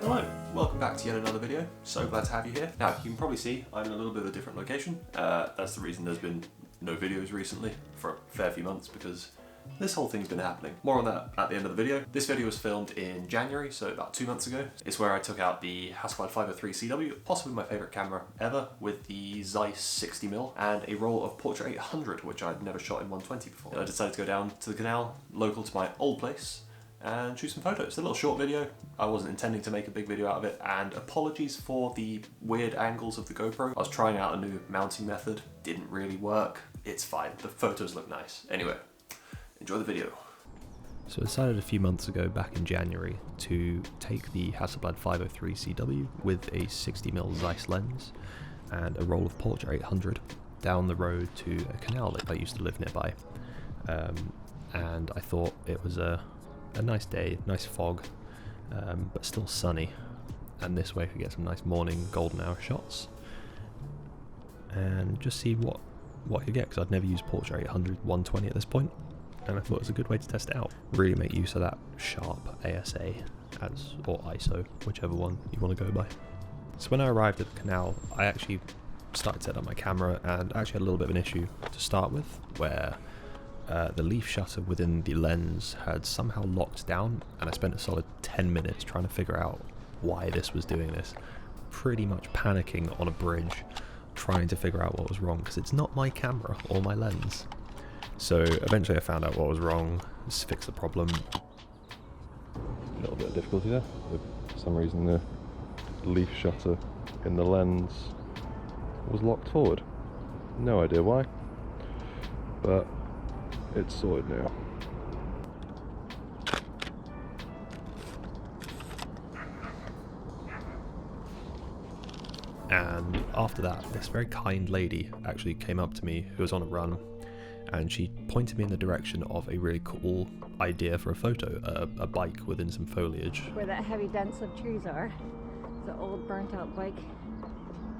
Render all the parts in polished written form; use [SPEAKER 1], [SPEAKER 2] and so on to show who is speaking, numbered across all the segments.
[SPEAKER 1] Hello, welcome back to yet another video. So glad to have you here. Now, you can probably see I'm in a little bit of a different location. That's the reason there's been no videos recently for a fair few months, because this whole thing's been happening. More on that at the end of the video. This video was filmed in January, so about 2 months ago. It's where I took out the Hasselblad 503CW, possibly my favourite camera ever, with the Zeiss 60mm and a roll of Portra 800, which I'd never shot in 120 before. And I decided to go down to the canal, local to my old place, and shoot some photos. It's a little short video. I wasn't intending to make a big video out of it, and apologies for the weird angles of the GoPro. I was trying out a new mounting method, didn't really work. It's fine, the photos look nice. Anyway, enjoy the video.
[SPEAKER 2] So I decided a few months ago, back in January, to take the Hasselblad 503CW with a 60mm Zeiss lens and a roll of Portra 800 down the road to a canal that I used to live nearby. And I thought it was a nice day, nice fog, but still sunny, and this way I could get some nice morning golden hour shots and just see what I could get, because I'd never used Portra 800 120 at this point, and I thought it was a good way to test it out. Really make use of that sharp ASA or ISO, whichever one you want to go by. So when I arrived at the canal, I actually started setting up my camera and actually had a little bit of an issue to start with, where the leaf shutter within the lens had somehow locked down, and I spent a solid 10 minutes trying to figure out why this was doing this. Pretty much panicking on a bridge, trying to figure out what was wrong, because it's not my camera or my lens. So eventually I found out what was wrong, just fixed the problem. A little bit of difficulty there. For some reason the leaf shutter in the lens was locked forward. No idea why, but it's sorted now. And after that, this very kind lady actually came up to me, who was on a run, and she pointed me in the direction of a really cool idea for a photo, a bike within some foliage.
[SPEAKER 3] Where that heavy dense of trees are, it's an old burnt out bike,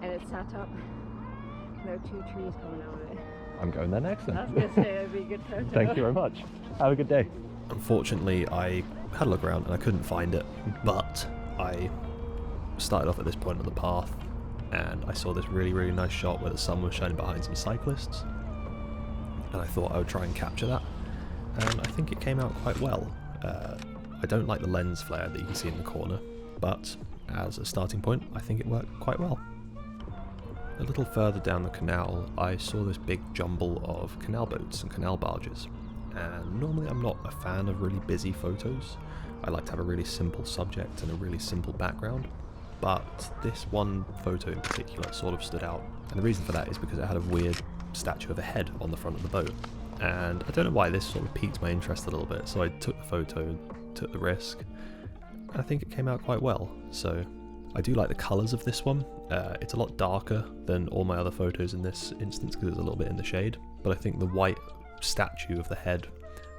[SPEAKER 3] and it's sat up. There are 2 trees coming out of it.
[SPEAKER 2] I'm going there next then.
[SPEAKER 3] I was going to say it'd be a good photo.
[SPEAKER 2] Thank you very much. Have a good day. Unfortunately, I had a look around and I couldn't find it, but I started off at this point on the path and I saw this really nice shot where the sun was shining behind some cyclists, and I thought I would try and capture that, and I think it came out quite well. I don't like the lens flare that you can see in the corner, but as a starting point, I think it worked quite well. A little further down the canal, I saw this big jumble of canal boats and canal barges, and normally I'm not a fan of really busy photos. I like to have a really simple subject and a really simple background, but this one photo in particular sort of stood out, and the reason for that is because it had a weird statue of a head on the front of the boat, and I don't know why, this sort of piqued my interest a little bit, so I took the photo, took the risk, and I think it came out quite well. So I do like the colours of this one. It's a lot darker than all my other photos in this instance because it's a little bit in the shade, but I think the white statue of the head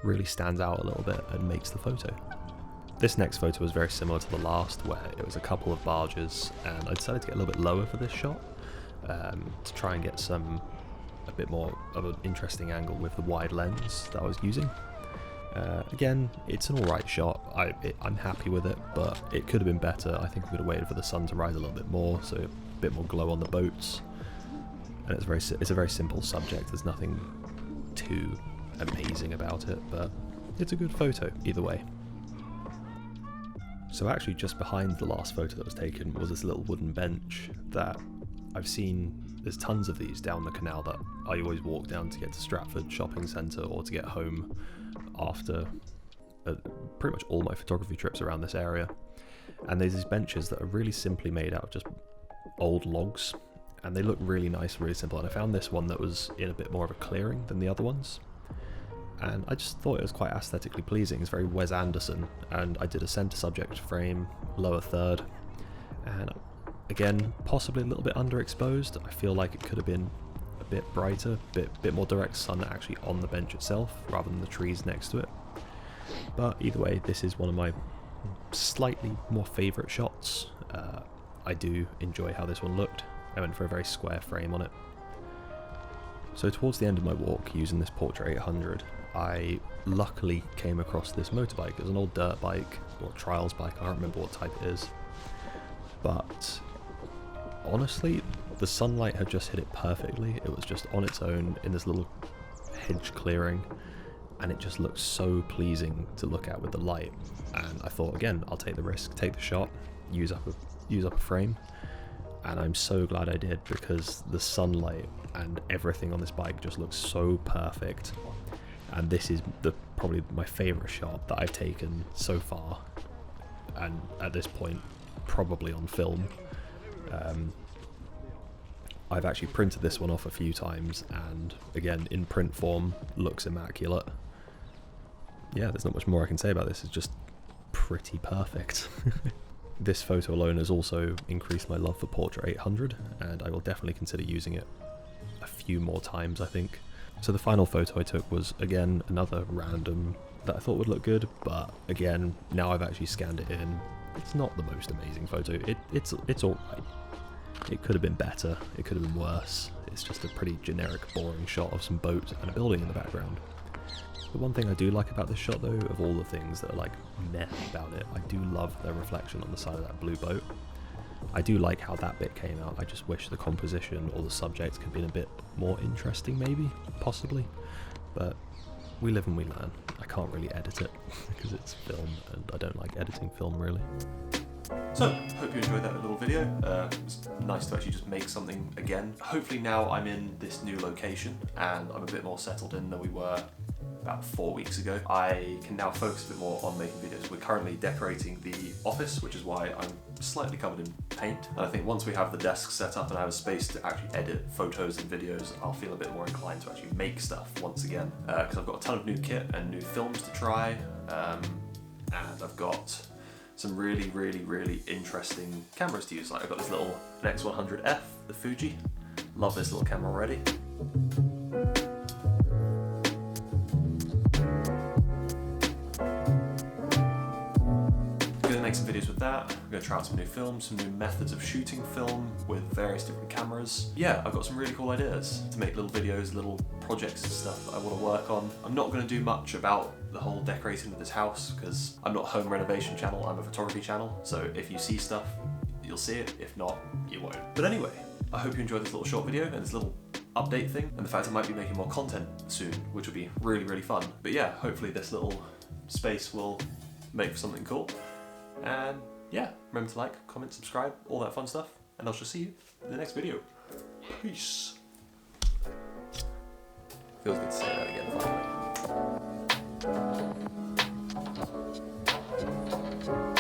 [SPEAKER 2] really stands out a little bit and makes the photo. This next photo was very similar to the last, where it was a couple of barges, and I decided to get a little bit lower for this shot to try and get a bit more of an interesting angle with the wide lens that I was using. Again, it's an alright shot. I'm happy with it, but it could have been better. I think we could have waited for the sun to rise a little bit more, so a bit more glow on the boats. And it's a very simple subject. There's nothing too amazing about it, but it's a good photo either way. So actually, just behind the last photo that was taken was this little wooden bench that I've seen. There's tons of these down the canal that I always walk down to get to Stratford shopping centre or to get home after pretty much all my photography trips around this area. And there's these benches that are really simply made out of just old logs, and they look really nice, really simple. And I found this one that was in a bit more of a clearing than the other ones, and I just thought it was quite aesthetically pleasing. It's very Wes Anderson, and I did a centre subject frame, lower third, and again, possibly a little bit underexposed. I feel like it could have been a bit brighter, bit more direct sun actually on the bench itself rather than the trees next to it. But either way, this is one of my slightly more favourite shots. I do enjoy how this one looked. I went for a very square frame on it. So towards the end of my walk, using this Portra 800, I luckily came across this motorbike. It was an old dirt bike, or trials bike, I don't remember what type it is. But honestly, the sunlight had just hit it perfectly. It was just on its own in this little hedge clearing, and it just looked so pleasing to look at with the light. And I thought, again, I'll take the risk, take the shot, use up a frame. And I'm so glad I did, because the sunlight and everything on this bike just looks so perfect. And this is probably my favourite shot that I've taken so far, and at this point probably on film. I've actually printed this one off a few times, and again, in print form, looks immaculate. Yeah, there's not much more I can say about this. It's just pretty perfect. This photo alone has also increased my love for Portra 800, and I will definitely consider using it a few more times, I think. So the final photo I took was, again, another random that I thought would look good, but again, now I've actually scanned it in, it's not the most amazing photo. It's alright. It could have been better, it could have been worse. It's just a pretty generic, boring shot of some boat and a building in the background. The one thing I do like about this shot, though, of all the things that are like meh about it, I do love the reflection on the side of that blue boat. I do like how that bit came out. I just wish the composition or the subject could have been a bit more interesting, maybe, possibly. But we live and we learn. I can't really edit it because it's film, and I don't like editing film, really.
[SPEAKER 1] So, hope you enjoyed that little video. It was nice to actually just make something again. Hopefully now I'm in this new location and I'm a bit more settled in than we were about 4 weeks ago. I can now focus a bit more on making videos. We're currently decorating the office, which is why I'm slightly covered in paint. And I think once we have the desk set up and I have a space to actually edit photos and videos, I'll feel a bit more inclined to actually make stuff once again. Because I've got a ton of new kit and new films to try. And I've got some really interesting cameras to use. Like I've got this little X100F, the Fuji. Love this little camera already. Make some videos with that. I'm going to try out some new films, some new methods of shooting film with various different cameras. Yeah, I've got some really cool ideas to make little videos, little projects and stuff that I want to work on. I'm not going to do much about the whole decorating of this house because I'm not a home renovation channel, I'm a photography channel. So if you see stuff, you'll see it. If not, you won't. But anyway, I hope you enjoyed this little short video and this little update thing, and the fact I might be making more content soon, which will be really fun. But yeah, hopefully this little space will make for something cool. And yeah, remember to like, comment, subscribe, all that fun stuff, and I shall see you in the next video. Peace. Feels good to say that again finally.